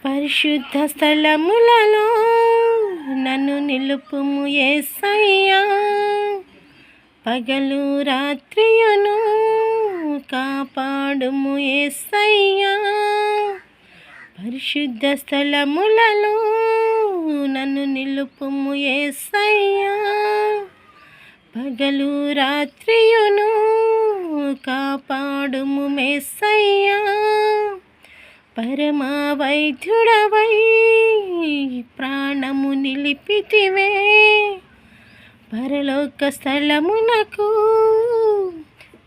పరిశుద్ధ స్థలములలో నన్ను నిలుపుము యేసయ్యా. పగలు రాత్రియును కాపాడుము యేసయ్యా. పరిశుద్ధ స్థలములలో నన్ను నిలుపుము యేసయ్యా. పగలు రాత్రియును కాపాడుము యేసయ్యా. పరమా వైద్యుడవై ప్రాణము నిలిపితివే. పరలోక స్థలమునకు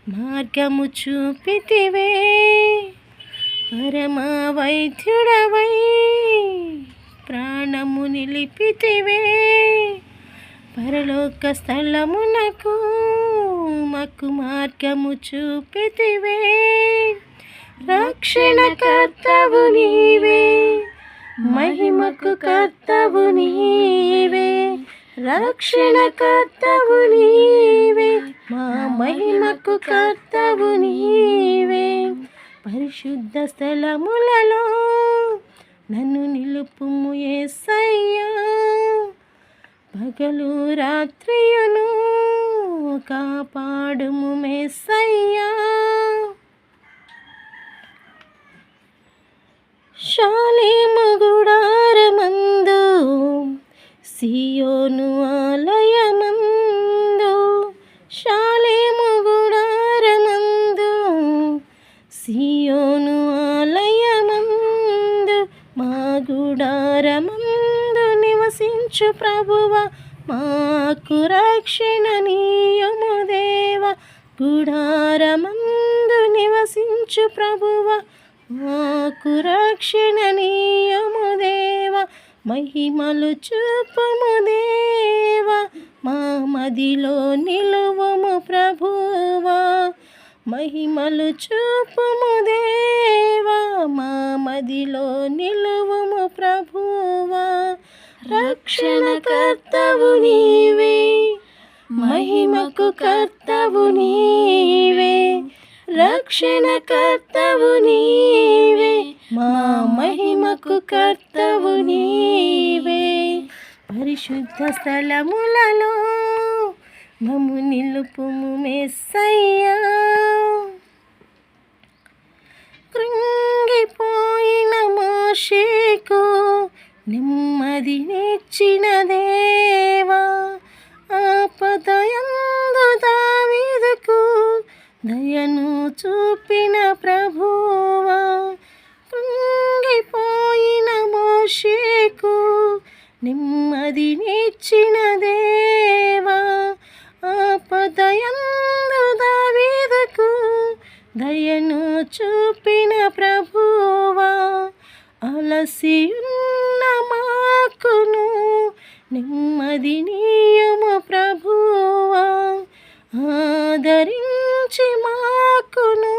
మార్గము చూపితివే. పరమా వైద్యుడవై ప్రాణము నిలిపితివే. పరలోక స్థలమునకు మాకు మార్గము చూపితివే. రక్షణ కర్తవు నీవే, మహిమకు కర్తవు నీవే. రక్షణ కర్తవు నీవే, మా మహిమకు కర్తవు నీవే. పరిశుద్ధ స్థలములలో నన్ను నిలుపుము యేసయ్యా. పగలు రాత్రియును కాపాడుము యేసయ్యా. షాలేము గుడారమందు సియోను ఆలయమందు. షాలేము గుడారమందు సియోను ఆలయమందు మా గుడారమందు నివసించు ప్రభువా. మాకు రక్షణ నీయము దేవా. గుడారమందు నివసించు ప్రభువా. మాకు రక్షణ నీయము దేవా. మహిమలు చూపుము దేవా. మా మదిలో నిలువము ప్రభువా. మహిమలు చూపుము దేవా. మా మదిలో నిలువము ప్రభువా. రక్షణ కర్తవు నీవే, మహిమకు కర్తవు నీవే. రక్షణ కర్తవు నీవే, మా మహిమకు కర్తవు నీవే. పరిశుద్ధ స్థలములలో మమ్ము నిలుపుము యేసయ్యా. కృంగిపోయిన మోషేకు నెమ్మదినిచ్చిన దేవా. ఆపదయందు దావీదుకు దయను చూపిన ప్రభువా. కృంగిపోయిన మోషేకు నెమ్మదినిచ్చిన దేవా. ఆపదయందు దావీదుకు దయను చూపిన ప్రభువా. అలసియున్న మాకును నెమ్మదినీయము ప్రభువా. ఆదరించి మాకును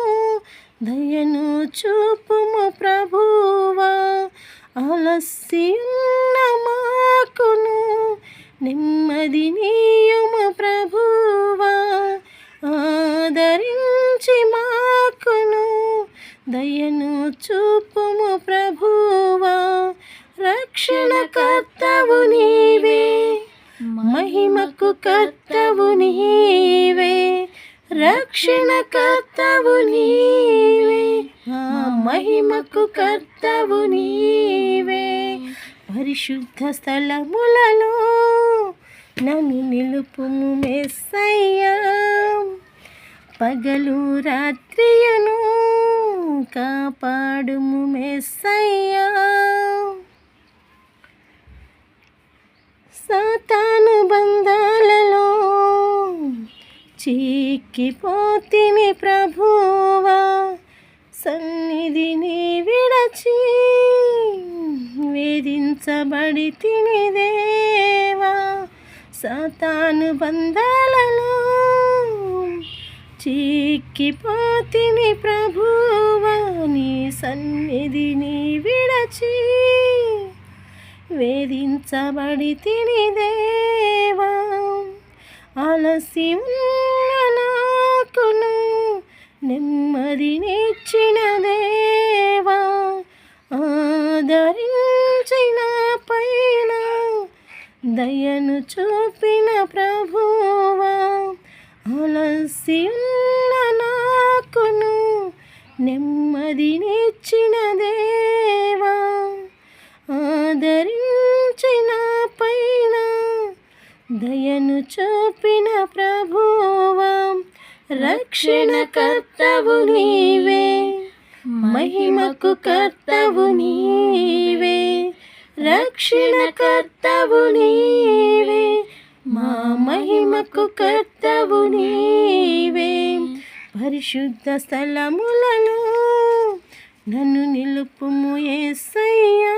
దయను చూపుము ప్రభువా. అలసియున్న మాకును నెమ్మదినీయము ప్రభువా. ఆదరించి మాకును దయను చూపుము ప్రభువా. రక్షణ కర్తవు నీవే, మహిమకు కర్తవు నీవే. రక్షణ కర్తవు నీవే, మహిమకు కర్తవు నీవే. పరిశుద్ధ స్థలములలో నన్ను నిలుపుము యేసయ్యా. పగలు రాత్రియును కాపాడుము యేసయ్యా. సాతాను బంధాలలో చిక్కిపోతిని ప్రభువా. సన్నిధిని విడచి వేధించబడి తిని దేవా. సాతాను బంధాలలో చిక్కిపోతిని ప్రభువా. నీ సన్నిధిని విడచి వేధించబడి తిని దేవా. అలసి ఉన్న నాకును నెమ్మదినిచ్చిన దేవా. ఆదరించి ఆదరించిన పైన దయను చూపిన ప్రభువా, అలసి ఉన్న నాకును నెమ్మదినిచ్చిన దేవా, ఆదరించిన పైన దయను చూపిన ప్రభువా, రక్షణకర్తవు నీవే, మహిమకు కర్తవు నీవే, రక్షణకర్తవు నీవే, మా మహిమకు కర్తవు నీవే. పరిశుద్ధ స్థలములలో నన్ను నిలుపుము యేసయ్యా,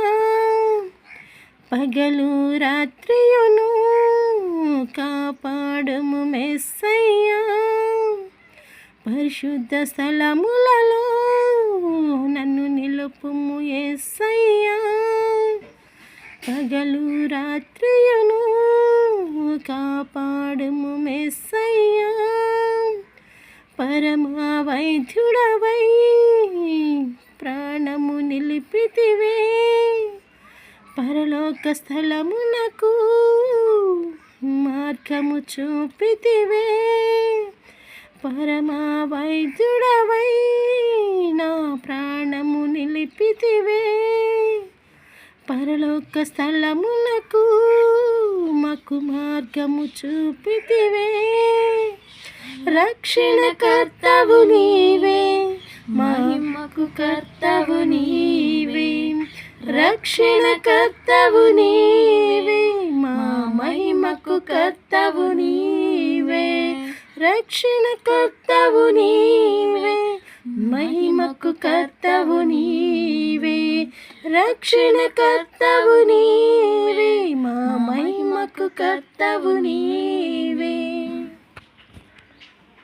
పగలు రాత్రియును కాపాడుము మెస్సయ్యా. పరిశుద్ధ స్థలములలో నన్ను నిలుపుము యేసయ్యా, పగలు రాత్రియును కాపాడుము మెస్సయ్యా. పరమా వైద్యుడవై ప్రాణము నిలిపితివే, పరలోక స్థలమునకు మార్గము చూపితివే. పరమా వైద్యుడవై నా ప్రాణము నిలిపితివే, పరలోక స్థలమునకు మాకు మార్గము చూపితివే. రక్షణకర్తవు నీవే, మహిమకు కర్తవు నీవే, రక్షణకర్తవు నీవే, మా మహిమకు కర్తవు నీవే, రక్షణకర్తవు నీవే, మహిమకు కర్తవు నీవే, రక్షణకర్తవు నీవే, మా మహిమకు కర్తవు నీవే.